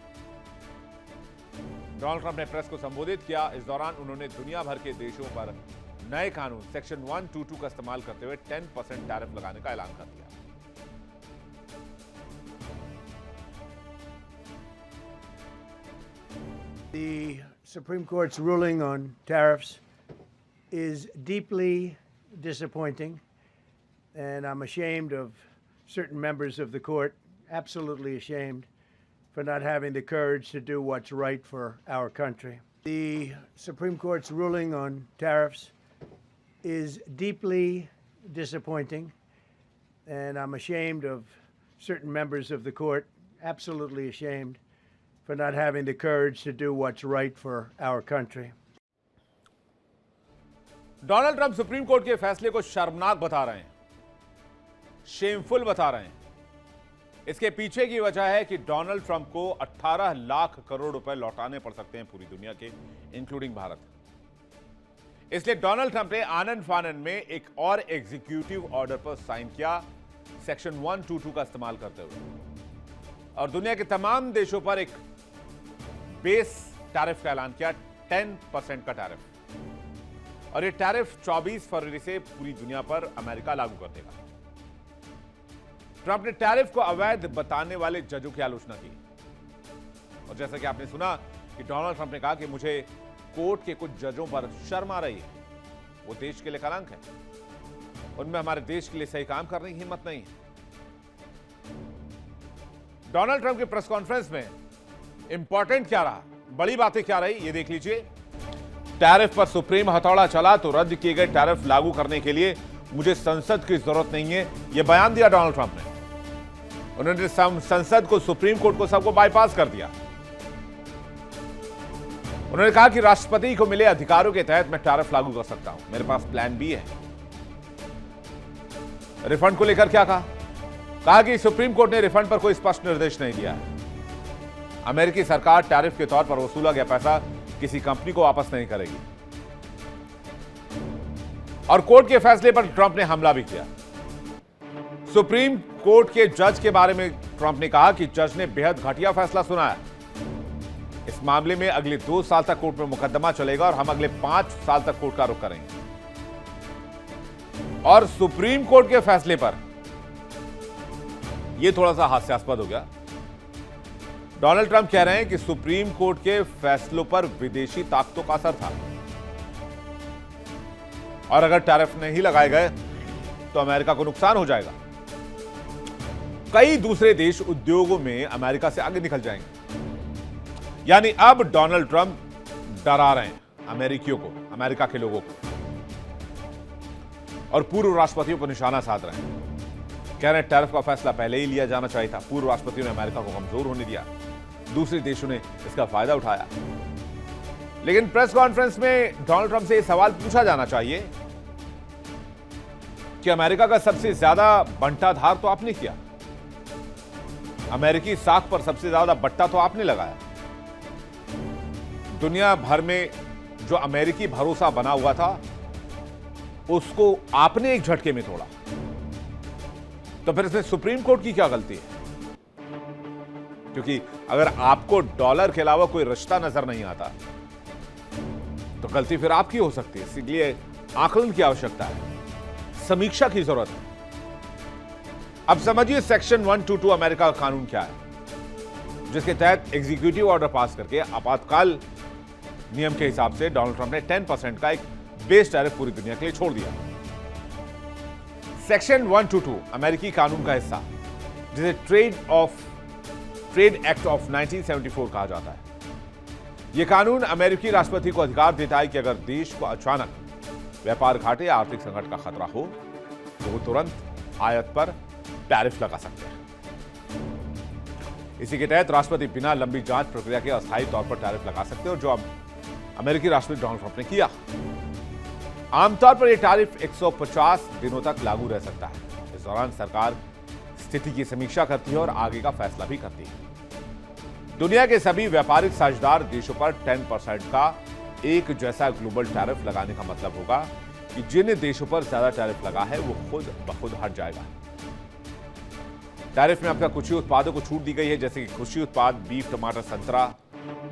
डोनाल्ड ट्रंप ने प्रेस को संबोधित किया। इस दौरान उन्होंने दुनिया भर के देशों पर नए कानून सेक्शन 122 का इस्तेमाल करते हुए 10% टैरिफ लगाने का ऐलान कर दिया। The Supreme Court's ruling on tariffs is deeply disappointing, and I'm ashamed of certain members of the court, absolutely ashamed, for not having the courage to do what's right for our country. The Supreme Court's ruling on tariffs is deeply disappointing, and I'm ashamed of certain members of the court, absolutely ashamed, for not having the courage to do what's right for our country. Donald Trump supreme court के फैसले को शर्मनाक बता रहे हैं, shameful बता रहे हैं। इसके पीछे की वजह है कि डोनाल्ड ट्रंप को 18 लाख करोड़ रुपए लौटाने पड़ सकते हैं पूरी दुनिया के, इंक्लूडिंग भारत। इसलिए डोनाल्ड ट्रंप ने आनन फानन में एक और एग्जीक्यूटिव ऑर्डर पर साइन किया, सेक्शन 122 का इस्तेमाल करते हुए, और दुनिया के तमाम देशों पर एक बेस टैरिफ का ऐलान किया, 10% का टैरिफ। और ये टैरिफ 24 फरवरी से पूरी दुनिया पर अमेरिका लागू कर देगा। ट्रंप ने टैरिफ को अवैध बताने वाले जजों की आलोचना की। और जैसा कि आपने सुना कि डोनाल्ड ट्रंप ने कहा कि मुझे कोर्ट के कुछ जजों पर शर्म आ रही है, वो देश के लिए कलंक है, उनमें हमारे देश के लिए सही काम करने की हिम्मत नहीं है। डोनाल्ड ट्रंप की प्रेस कॉन्फ्रेंस में इंपॉर्टेंट क्या रहा, बड़ी बातें क्या रही, ये देख लीजिए। टैरिफ पर सुप्रीम हथौड़ा चला तो रद्द किए गए टैरिफ लागू करने के लिए मुझे संसद की जरूरत नहीं है, यह बयान दिया डोनाल्ड ट्रंप ने। उन्होंने संसद को, सुप्रीम कोर्ट को, सबको बाईपास कर दिया। उन्होंने कहा कि राष्ट्रपति को मिले अधिकारों के तहत मैं टैरिफ लागू कर सकता हूं, मेरे पास प्लान बी है। रिफंड को लेकर क्या कहा कि सुप्रीम कोर्ट ने रिफंड पर कोई स्पष्ट निर्देश नहीं दिया है। अमेरिकी सरकार टैरिफ के तौर पर वसूला गया पैसा किसी कंपनी को वापस नहीं करेगी। और कोर्ट के फैसले पर ट्रंप ने हमला भी किया। सुप्रीम कोर्ट के जज के बारे में ट्रंप ने कहा कि जज ने बेहद घटिया फैसला सुनाया। इस मामले में अगले 2 साल तक कोर्ट में मुकदमा चलेगा और हम अगले 5 साल तक कोर्ट का रुख करेंगे। और सुप्रीम कोर्ट के फैसले पर यह थोड़ा सा हास्यास्पद हो गया। डोनाल्ड ट्रंप कह रहे हैं कि सुप्रीम कोर्ट के फैसलों पर विदेशी ताकतों का असर था और अगर टैरिफ नहीं लगाए गए तो अमेरिका को नुकसान हो जाएगा। कई दूसरे देश उद्योगों में अमेरिका से आगे निकल जाएंगे। यानी अब डोनाल्ड ट्रंप डरा रहे हैं अमेरिकियों को, अमेरिका के लोगों को, और पूर्व राष्ट्रपतियों को निशाना साध रहे हैं। कह रहे हैं टैरिफ का फैसला पहले ही लिया जाना चाहिए था। पूर्व राष्ट्रपतियों ने अमेरिका को कमजोर होने दिया, दूसरे देशों ने इसका फायदा उठाया। लेकिन प्रेस कॉन्फ्रेंस में डोनाल्ड ट्रंप से यह सवाल पूछा जाना चाहिए कि अमेरिका का सबसे ज्यादा बंटाधार तो आपने किया, अमेरिकी साख पर सबसे ज्यादा बट्टा तो आपने लगाया। दुनिया भर में जो अमेरिकी भरोसा बना हुआ था उसको आपने एक झटके में तोड़ा। तो फिर इसमें सुप्रीम कोर्ट की क्या गलती है? क्योंकि अगर आपको डॉलर के अलावा कोई रिश्ता नजर नहीं आता तो गलती फिर आपकी हो सकती है। इसलिए आकलन की आवश्यकता है, समीक्षा की जरूरत है। अब समझिए सेक्शन 122 अमेरिका का कानून क्या है, जिसके तहत एग्जीक्यूटिव ऑर्डर पास करके आपातकाल नियम के हिसाब से डोनाल्ड ट्रंप ने 10% का एक बेस टैरिफ पूरी दुनिया के लिए छोड़ दिया। सेक्शन 122 अमेरिकी कानून का हिस्सा, जिसे trade off trade act of 1974 कहा जाता है। यह कानून अमेरिकी राष्ट्रपति को अधिकार देता है कि अगर देश को अचानक व्यापार घाटे या आर्थिक संकट का खतरा हो तो वो तुरंत आयात पर टैरिफ लगा सकते हैं। इसी के तहत राष्ट्रपति बिना लंबी जांच प्रक्रिया के अस्थायी तौर पर टैरिफ लगा सकते हैं, और जो अब अमेरिकी राष्ट्रपति डोनाल्ड ट्रंप ने किया। आमतौर पर यह टैरिफ 150 दिनों तक लागू रह सकता है। इस दौरान सरकार स्थिति की समीक्षा करती है और आगे का फैसला भी करती है। दुनिया के सभी व्यापारिक साझेदार देशों पर 10% का एक जैसा ग्लोबल टैरिफ लगाने का मतलब होगा कि जिन देशों पर ज्यादा टैरिफ लगा है वो खुद ब खुद हट जाएगा। टैरिफ में अब तक कुछ ही उत्पादों को छूट दी गई है, जैसे कि कृषि उत्पाद, बीफ, टमाटर, संतरा,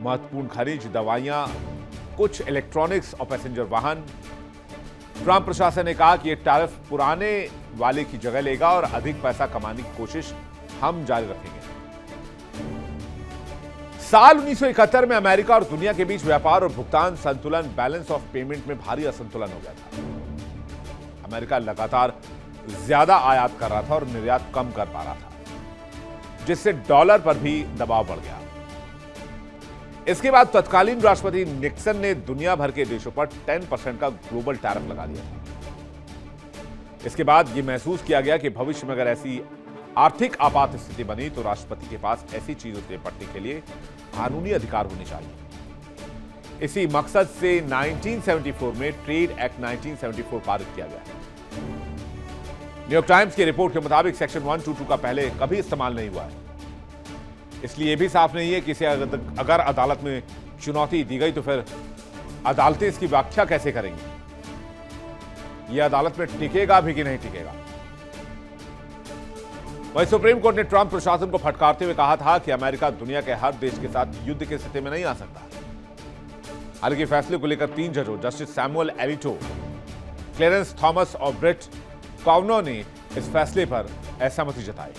महत्वपूर्ण खनिज, दवाइयां, कुछ इलेक्ट्रॉनिक्स और पैसेंजर वाहन। ट्रंप प्रशासन ने कहा कि यह टैरिफ पुराने वाले की जगह लेगा और अधिक पैसा कमाने की कोशिश हम जारी रखेंगे। साल 1971 में अमेरिका और दुनिया के बीच व्यापार और भुगतान संतुलन, बैलेंस ऑफ पेमेंट में भारी असंतुलन हो गया था। अमेरिका लगातार ज्यादा आयात कर रहा था और निर्यात कम कर पा रहा था, जिससे डॉलर पर भी दबाव बढ़ गया। इसके बाद तत्कालीन राष्ट्रपति निक्सन ने दुनिया भर के देशों पर 10% का ग्लोबल टैरिफ लगा दिया था। इसके बाद यह महसूस किया गया कि भविष्य में अगर ऐसी आर्थिक आपात स्थिति बनी तो राष्ट्रपति के पास ऐसी चीजों से निपटने के लिए कानूनी अधिकार होने चाहिए। इसी मकसद से 1974 में ट्रेड एक्ट 1974 पारित किया गया। न्यूयॉर्क टाइम्स की रिपोर्ट के मुताबिक सेक्शन 122 का पहले कभी इस्तेमाल नहीं हुआ है। इसलिए यह भी साफ नहीं है कि इसे अगर अदालत में चुनौती दी गई तो फिर अदालतें इसकी व्याख्या कैसे करेंगी। यह अदालत में टिकेगा भी कि नहीं टिकेगा। वहीं सुप्रीम कोर्ट ने ट्रंप प्रशासन को फटकारते हुए कहा था कि अमेरिका दुनिया के हर देश के साथ युद्ध की स्थिति में नहीं आ सकता। हालांकि फैसले को लेकर 3 जजों जस्टिस सैमुअल एलिटो, क्लेरेंस थॉमस और ब्रेट कैवेनॉ ने इस फैसले पर असहमति जताई।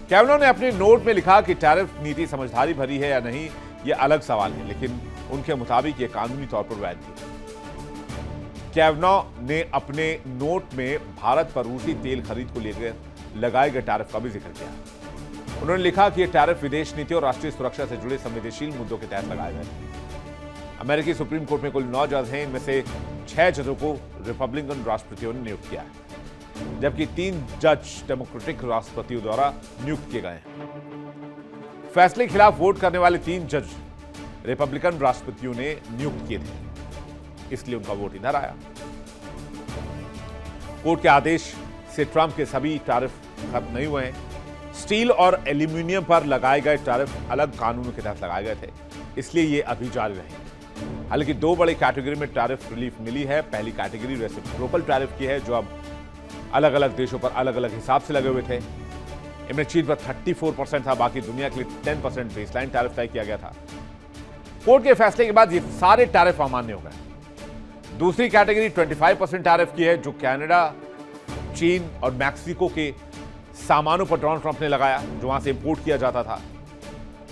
कैवेनॉ ने अपने नोट में लिखा कि टैरिफ नीति समझदारी भरी है या नहीं, यह अलग सवाल है, लेकिन उनके मुताबिक यह कानूनी तौर पर वैध थी। कैवेनॉ ने अपने नोट में भारत पर रूसी तेल खरीद को लेकर लगाए गए टैरिफ का भी जिक्र किया। उन्होंने लिखा कि यह टैरिफ विदेश नीति और राष्ट्रीय सुरक्षा से जुड़े संवेदनशील मुद्दों के तहत लगाए गए। अमेरिकी सुप्रीम कोर्ट में कुल 9 जज हैं, इनमें से 6 जजों को रिपब्लिकन राष्ट्रपतियों ने नियुक्त किया है, जबकि 3 जज डेमोक्रेटिक राष्ट्रपतियों द्वारा नियुक्त किए गए हैं। फैसले के खिलाफ वोट करने वाले 3 जज रिपब्लिकन राष्ट्रपतियों ने नियुक्त किए थे, इसलिए उनका वोट इधर आया। कोर्ट के आदेश से ट्रंप के सभी टैरिफ खत्म नहीं हुए हैं। स्टील और एल्यूमिनियम पर लगाए गए टैरिफ अलग कानूनों के तहत लगाए गए थे, इसलिए ये अभी जारी रहेंगे। हालांकि 2 बड़ी कैटेगरी में टैरिफ रिलीफ मिली है। पहली कैटेगरी रेसिप्रोकल टैरिफ की है, जो अब अलग अलग देशों पर अलग अलग हिसाब से लगे हुए थे। इनमें चीन पर 34% था, बाकी दुनिया के लिए 10% बेसलाइन टैरिफ तय किया गया था। कोर्ट के फैसले के बाद ये सारे टैरिफ अमान्य हो गए। दूसरी कैटेगरी 25% टैरिफ की है, जो कनाडा, चीन और मैक्सिको के सामानों पर डोनाल्ड ट्रंप ने लगाया, जो वहां से इंपोर्ट किया जाता था।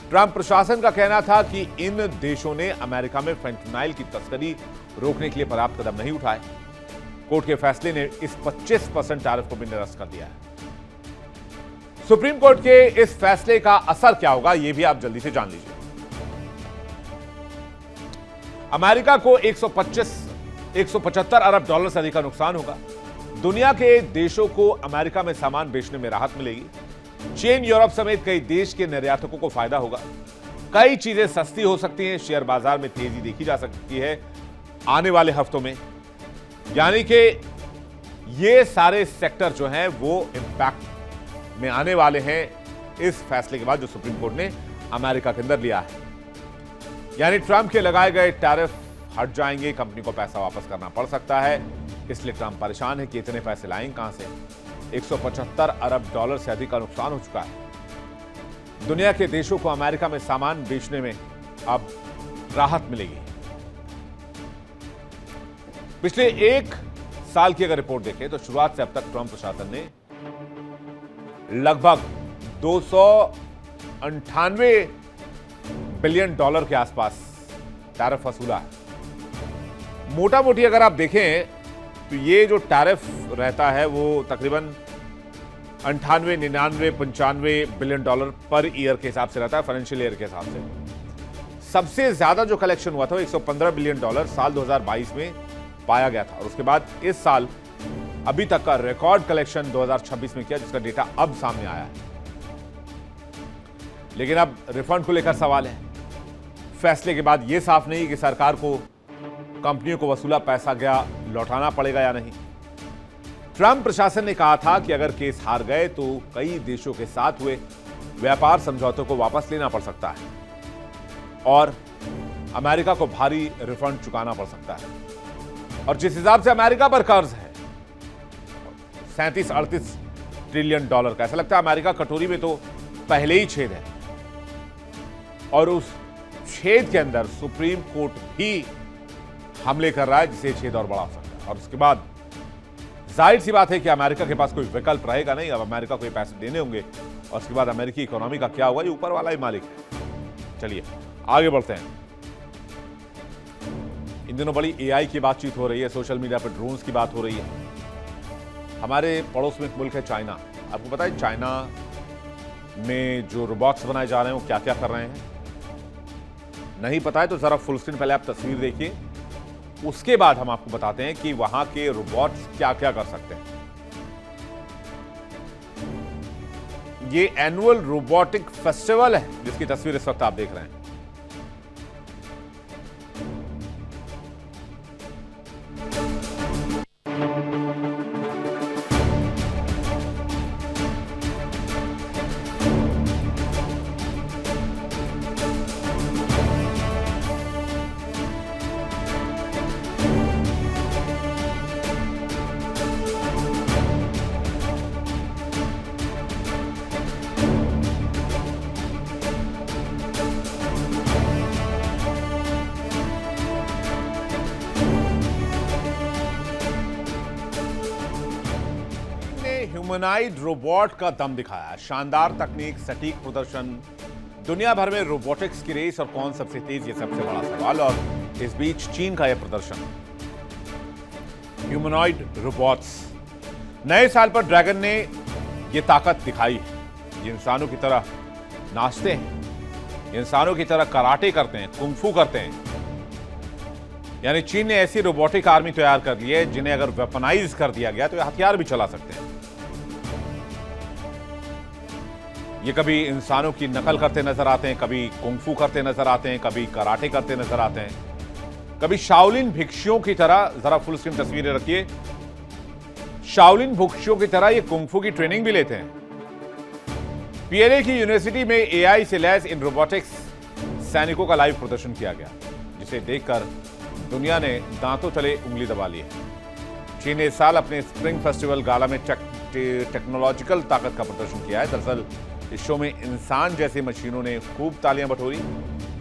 ट्रंप प्रशासन का कहना था कि इन देशों ने अमेरिका में फेंटनाइल की तस्करी रोकने के लिए पर्याप्त कदम नहीं उठाए। कोर्ट के फैसले ने इस 25% टैरिफ को भी निरस्त कर दिया है। सुप्रीम कोर्ट के इस फैसले का असर क्या होगा, यह भी आप जल्दी से जान लीजिए। अमेरिका को 175 अरब डॉलर से अधिक का नुकसान होगा। दुनिया के देशों को अमेरिका में सामान बेचने में राहत मिलेगी। चीन, यूरोप समेत कई देश के निर्यातकों को फायदा होगा। कई चीजें सस्ती हो सकती हैं। शेयर बाजार में तेजी देखी जा सकती है आने वाले हफ्तों में। यानी कि ये सारे सेक्टर जो हैं वो इंपैक्ट में आने वाले हैं इस फैसले के बाद जो सुप्रीम कोर्ट ने अमेरिका के अंदर लिया है। यानी ट्रंप के लगाए गए टैरिफ हट जाएंगे, कंपनी को पैसा वापस करना पड़ सकता है। इसलिए ट्रंप परेशान है कि इतने पैसे लाएंगे कहां से। 175 अरब डॉलर से अधिक का नुकसान हो चुका है। दुनिया के देशों को अमेरिका में सामान बेचने में अब राहत मिलेगी। पिछले 1 साल की अगर रिपोर्ट देखें तो शुरुआत से अब तक ट्रंप प्रशासन ने लगभग 298 बिलियन डॉलर के आसपास टैरिफ वसूला है। मोटा मोटी अगर आप देखें तो ये जो टैरिफ रहता है वो तकरीबन $98, $99, $95 बिलियन पर ईयर के हिसाब से रहता है, फाइनेंशियल ईयर के हिसाब से। सबसे ज्यादा जो कलेक्शन हुआ था वो $115 बिलियन साल 2022 में पाया गया था, और उसके बाद इस साल अभी तक का रिकॉर्ड कलेक्शन 2026 में किया, जिसका डेटा अब सामने आया है। लेकिन अब रिफंड को लेकर सवाल है। फैसले के बाद यह साफ नहीं कि सरकार को कंपनियों को वसूला पैसा गया लौटाना पड़ेगा या नहीं। ट्रंप प्रशासन ने कहा था कि अगर केस हार गए तो कई देशों के साथ हुए व्यापार समझौतों को वापस लेना पड़ सकता है और अमेरिका को भारी रिफंड चुकाना पड़ सकता है। और जिस हिसाब से अमेरिका पर कर्ज है 37-38 ट्रिलियन डॉलर का, ऐसा लगता है अमेरिका कटोरी में तो पहले ही छेद है, और उस छेद के अंदर सुप्रीम कोर्ट भी हमले कर रहा है, जिसे छेद और बड़ा हो सकता है। और उसके बाद जाहिर सी बात है कि अमेरिका के पास कोई विकल्प रहेगा नहीं। अब अमेरिका को ये पैसे देने होंगे, और उसके बाद अमेरिकी इकोनॉमी का क्या हुआ, ये ऊपर वाला ही मालिक है। चलिए आगे बढ़ते हैं। इन दिनों बड़ी एआई की बातचीत हो रही है, सोशल मीडिया पर ड्रोन्स की बात हो रही है। हमारे पड़ोस में एक मुल्क है चाइना। आपको पता है चाइना में जो रोबोट्स बनाए जा रहे हैं वो क्या क्या कर रहे हैं? नहीं पता है तो जरा फुल स्क्रीन पहले आप तस्वीर देखिए, उसके बाद हम आपको बताते हैं कि वहां के रोबोट्स क्या क्या कर सकते हैं। ये एनुअल रोबोटिक फेस्टिवल है जिसकी तस्वीर इस वक्त आप देख रहे हैं। ह्यूमनाइड रोबोट का दम दिखाया। शानदार तकनीक, सटीक प्रदर्शन, दुनिया भर में रोबोटिक्स की रेस और कौन सबसे तेज, ये सबसे बड़ा सवाल। और इस बीच चीन का यह प्रदर्शन, ह्यूमनॉइड रोबोट्स। नए साल पर ड्रैगन ने यह ताकत दिखाई है। ये इंसानों की तरह नाचते हैं, इंसानों की तरह कराटे करते हैं, कुंग-फू करते हैं। यानी चीन ने ऐसी रोबोटिक आर्मी तैयार कर ली है जिन्हें अगर वेपनाइज कर दिया गया तो ये हथियार भी चला सकते हैं। ये कभी इंसानों की नकल करते नजर आते हैं, कभी कुंग-फू करते नजर आते हैं, कभी कराटे करते नजर आते हैं, कभी शाओलिन भिक्षुओं की तरह, जरा फुल स्क्रीन तस्वीरें रखिए, शाओलिन भिक्षुओं की तरह ये कुंग-फू की ट्रेनिंग भी लेते हैं। पीएलए की यूनिवर्सिटी में एआई से लैस इन रोबोटिक्स सैनिकों का लाइव प्रदर्शन किया गया, जिसे देखकर दुनिया ने दांतों तले उंगली दबा ली है। चीन ने इस साल अपने स्प्रिंग फेस्टिवल गाला में टेक्नोलॉजिकल ताकत का प्रदर्शन किया है। दरअसल इस शो में इंसान जैसी मशीनों ने खूब तालियां बटोरी।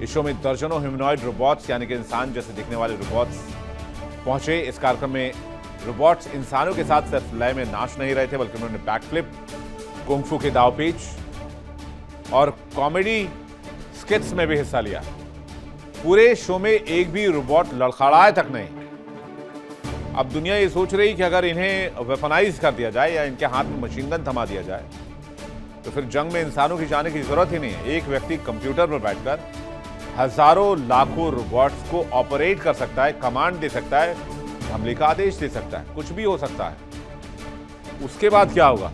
इस शो में दर्जनों ह्यूमनॉइड रोबोट्स यानी कि इंसान जैसे दिखने वाले रोबोट्स पहुंचे। इस कार्यक्रम में रोबोट्स इंसानों के साथ सिर्फ लय में नाच नहीं रहे थे, बल्कि उन्होंने बैकफ्लिप, कुंग-फू के दावपेच और कॉमेडी स्किट्स में भी हिस्सा लिया। पूरे शो में एक भी रोबोट लड़खड़ाए तक नहीं। अब दुनिया ये सोच रही कि अगर इन्हें वेपनाइज कर दिया जाए या इनके हाथ में मशीन गन थमा दिया जाए तो फिर जंग में इंसानों की जाने की जरूरत ही नहीं है। एक व्यक्ति कंप्यूटर पर बैठकर हजारों लाखों रोबोट्स को ऑपरेट कर सकता है, कमांड दे सकता है, हमले का आदेश दे सकता है, कुछ भी हो सकता है। उसके बाद क्या होगा?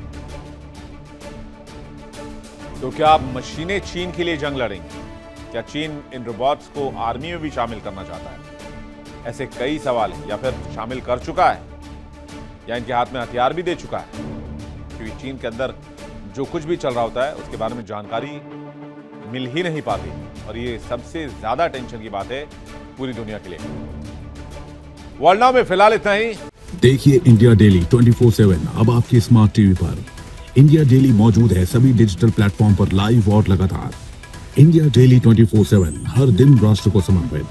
तो क्या मशीनें चीन के लिए जंग लड़ेंगी? क्या चीन इन रोबोट्स को आर्मी में भी शामिल करना चाहता है? ऐसे कई सवाल हैं। या फिर शामिल कर चुका है या इनके हाथ में हथियार भी दे चुका है, क्योंकि चीन के अंदर जो कुछ भी चल रहा होता है उसके बारे में जानकारी मिल ही नहीं पाती, और ये सबसे ज्यादा टेंशन की बात है पूरी दुनिया के लिए। वर्ल्ड नाउ में फिलहाल इतना ही। देखिए इंडिया डेली 24/7 अब आपके स्मार्ट टीवी पर। इंडिया डेली मौजूद है सभी डिजिटल प्लेटफॉर्म पर लाइव और लगातार। इंडिया डेली 24/7 हर दिन राष्ट्र को समर्पित।